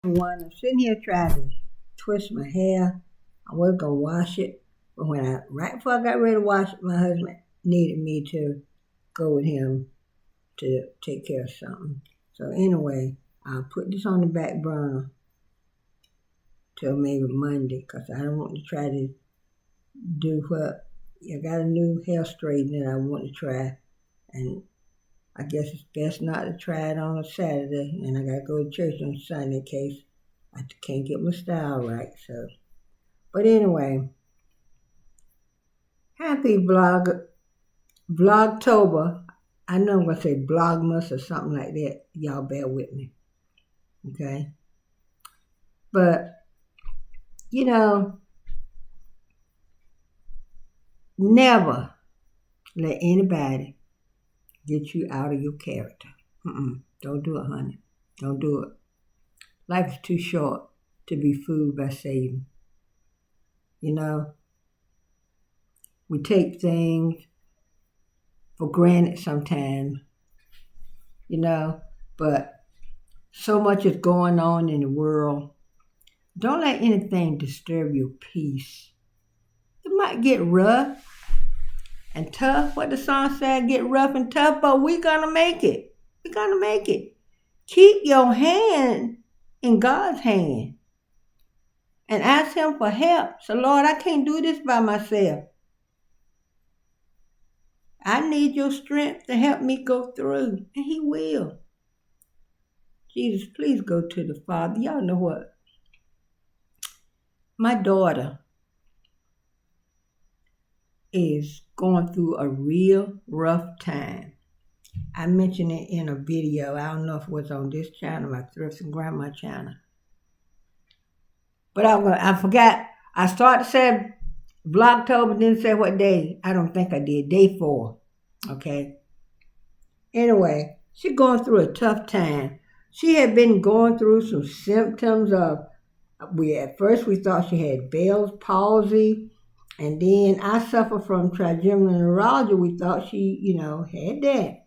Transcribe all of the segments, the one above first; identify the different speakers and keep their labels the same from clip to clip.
Speaker 1: I'm sitting here trying to twist my hair. I was gonna wash it, but right before I got ready to wash it, my husband needed me to go with him to take care of something. So anyway, I'll put this on the back burner till maybe Monday, because I don't want to try to do what I got a new hair straightener I want to try, and I guess it's best not to try it on a Saturday, and I gotta go to church on Sunday in case I can't get my style right. So, but anyway, happy Vlogtober. I know I'm gonna say Vlogmas or something like that. Y'all bear with me, okay? But never let anybody get you out of your character. Don't do it, honey. Don't do it. Life is too short to be fooled by Satan. We take things for granted sometimes, but so much is going on in the world. Don't let anything disturb your peace. It might get rough and tough. What the song said, get rough and tough, but we're going to make it. We're going to make it. Keep your hand in God's hand and ask him for help. So, Lord, I can't do this by myself. I need your strength to help me go through, and he will. Jesus, please go to the Father. Y'all know what? My daughter is going through a real rough time. I mentioned it in a video. I don't know if it was on this channel, my Thrifts and Grandma channel. But I forgot. I started to say Vlogtober, didn't say what day. I don't think I did. Day 4. Okay. Anyway, she's going through a tough time. She had been going through some symptoms of, at first we thought she had Bell's palsy, and then I suffer from trigeminal neuralgia. We thought she, had that.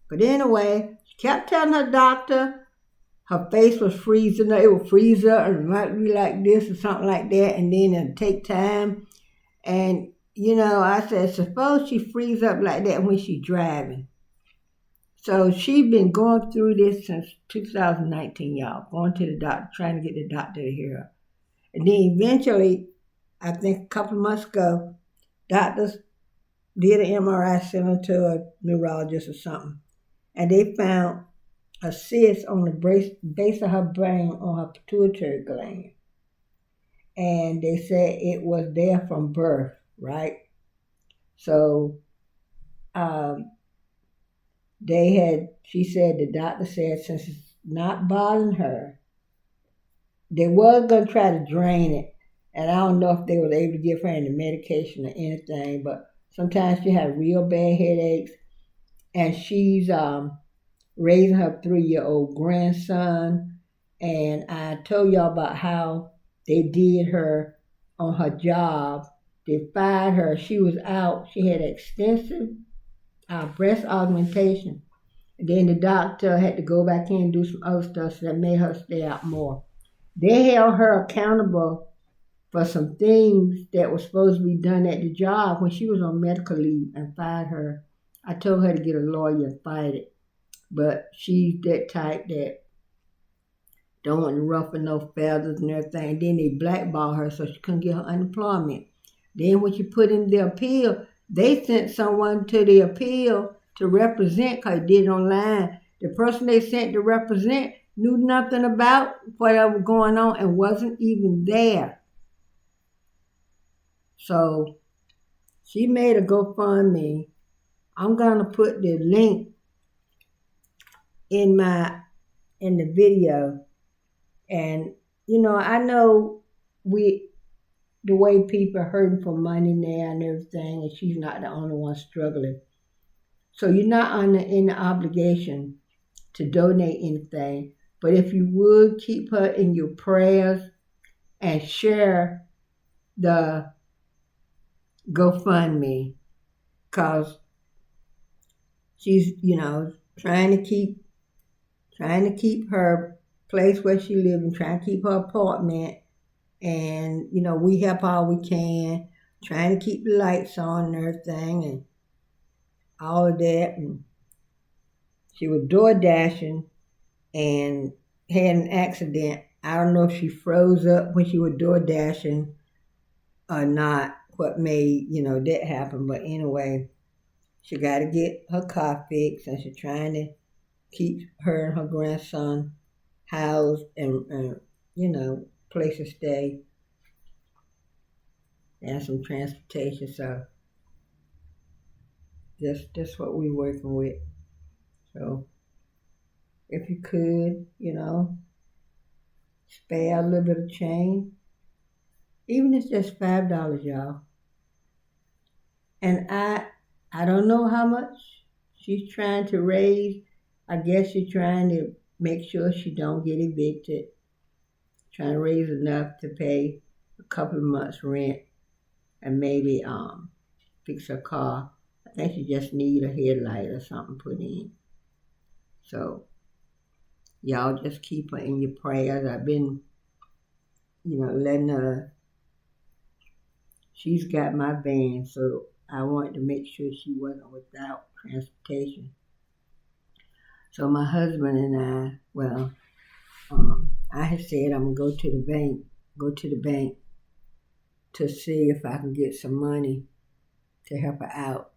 Speaker 1: But anyway, she kept telling her doctor her face was freezing. It would freeze up and it might be like this or something like that, and then it'd take time. And, I said, suppose she freeze up like that when she's driving. So she's been going through this since 2019, y'all. Going to the doctor, trying to get the doctor to hear her. And then eventually, I think a couple of months ago, doctors did an MRI, sent her to a neurologist or something. And they found a cyst on the base of her brain on her pituitary gland. And they said it was there from birth, right? So she said, the doctor said, since it's not bothering her, they was going to try to drain it. And I don't know if they were able to give her any medication or anything, but sometimes she had real bad headaches. And she's raising her 3-year-old grandson. And I told y'all about how they did her on her job. They fired her. She was out. She had extensive breast augmentation. And then the doctor had to go back in and do some other stuff, so that made her stay out more. They held her accountable for some things that were supposed to be done at the job when she was on medical leave, and fired her. I told her to get a lawyer and fight it. But she's that type that don't want to ruffle no feathers and everything. Then they blackballed her so she couldn't get her unemployment. Then when she put in the appeal, they sent someone to the appeal to represent, because they did it online. The person they sent to represent knew nothing about whatever was going on and wasn't even there. So she made a GoFundMe. I'm going to put the link in the video. And, I know the way people are hurting for money now and everything, and she's not the only one struggling. So you're not in the obligation to donate anything. But if you would, keep her in your prayers and share the GoFundMe, because she's, trying to keep her place where she lives and trying to keep her apartment. And, we help all we can, trying to keep the lights on and everything and all of that. And she was door dashing and had an accident. I don't know if she froze up when she was door dashing or not, what made, that happen. But anyway, she got to get her car fixed and she's trying to keep her and her grandson housed and place to stay and some transportation. So that's what we're working with. So if you could, spare a little bit of change, even if it's just $5, y'all. And I don't know how much she's trying to raise. I guess she's trying to make sure she don't get evicted. Trying to raise enough to pay a couple of months rent and maybe fix her car. I think she just need a headlight or something put in. So y'all just keep her in your prayers. I've been, letting her. She's got my van, so I wanted to make sure she wasn't without transportation. So my husband and I had said I'm gonna go to the bank to see if I can get some money to help her out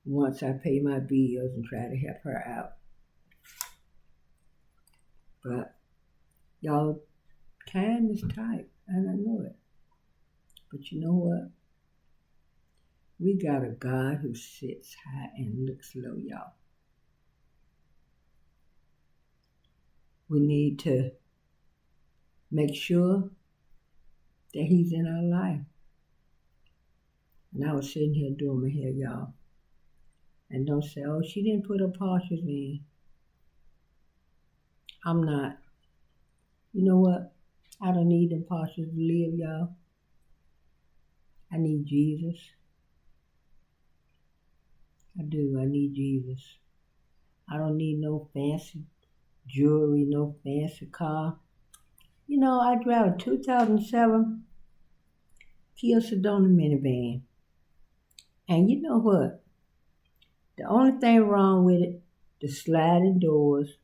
Speaker 1: once I pay my bills and try to help her out. But y'all, time is tight, and I know it. But you know what? We got a God who sits high and looks low, y'all. We need to make sure that He's in our life. And I was sitting here doing my hair, y'all. And don't say, oh, she didn't put her partials in. I'm not. You know what? I don't need them partials to live, y'all. I need Jesus. I do. I need Jesus. I don't need no fancy jewelry, no fancy car. I drive a 2007 Kia Sedona minivan. And you know what? The only thing wrong with it, the sliding doors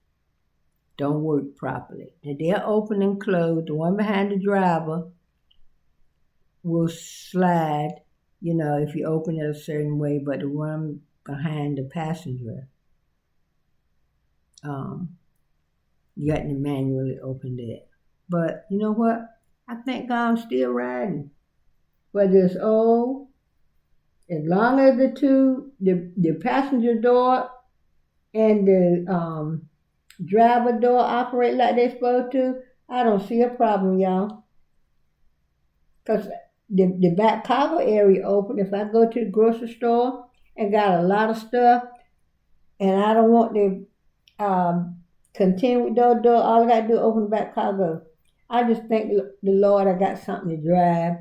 Speaker 1: don't work properly. Now they're open and closed. The one behind the driver will slide, if you open it a certain way, but the one behind the passenger, you got to manually open that. But you know what? I thank God I'm still riding. Whether it's old, as long as the passenger door and the driver door operate like they're supposed to, I don't see a problem, y'all. Because the back cargo area open. If I go to the grocery store and got a lot of stuff and I don't want to continue with those doors, all I got to do is open the back cargo. I just thank the Lord I got something to drive.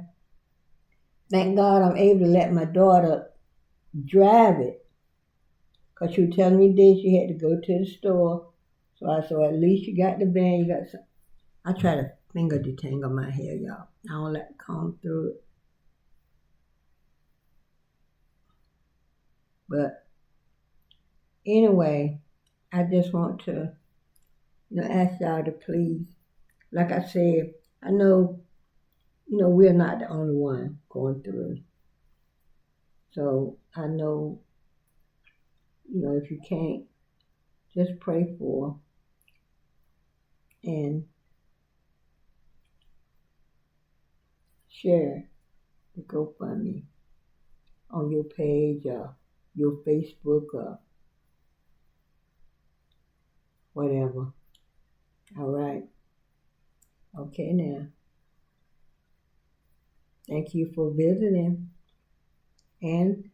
Speaker 1: Thank God I'm able to let my daughter drive it. Because she was telling me this, she had to go to the store. So I said, at least you got the van, you got some. I try to finger detangle my hair, y'all. I don't let it comb through it. But anyway, I just want to, ask y'all to please, like I said, I know, we're not the only one going through. So I know, if you can't, just pray for and share the GoFundMe on your page or your Facebook or whatever. All right. Okay, now. Thank you for visiting. And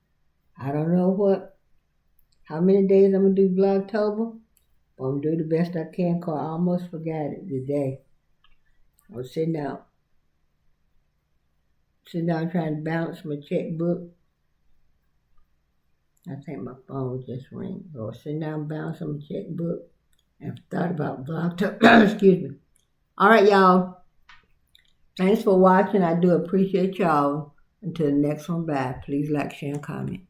Speaker 1: I don't know how many days I'm going to do Vlogtober, but I'm going to do the best I can because I almost forgot it today. I was sitting down trying to balance my checkbook. I think my phone just rang. I was sitting down balancing my checkbook I've thought about Vlogtober. Excuse me. All right, y'all. Thanks for watching. I do appreciate y'all. Until the next one, bye. Please like, share, and comment.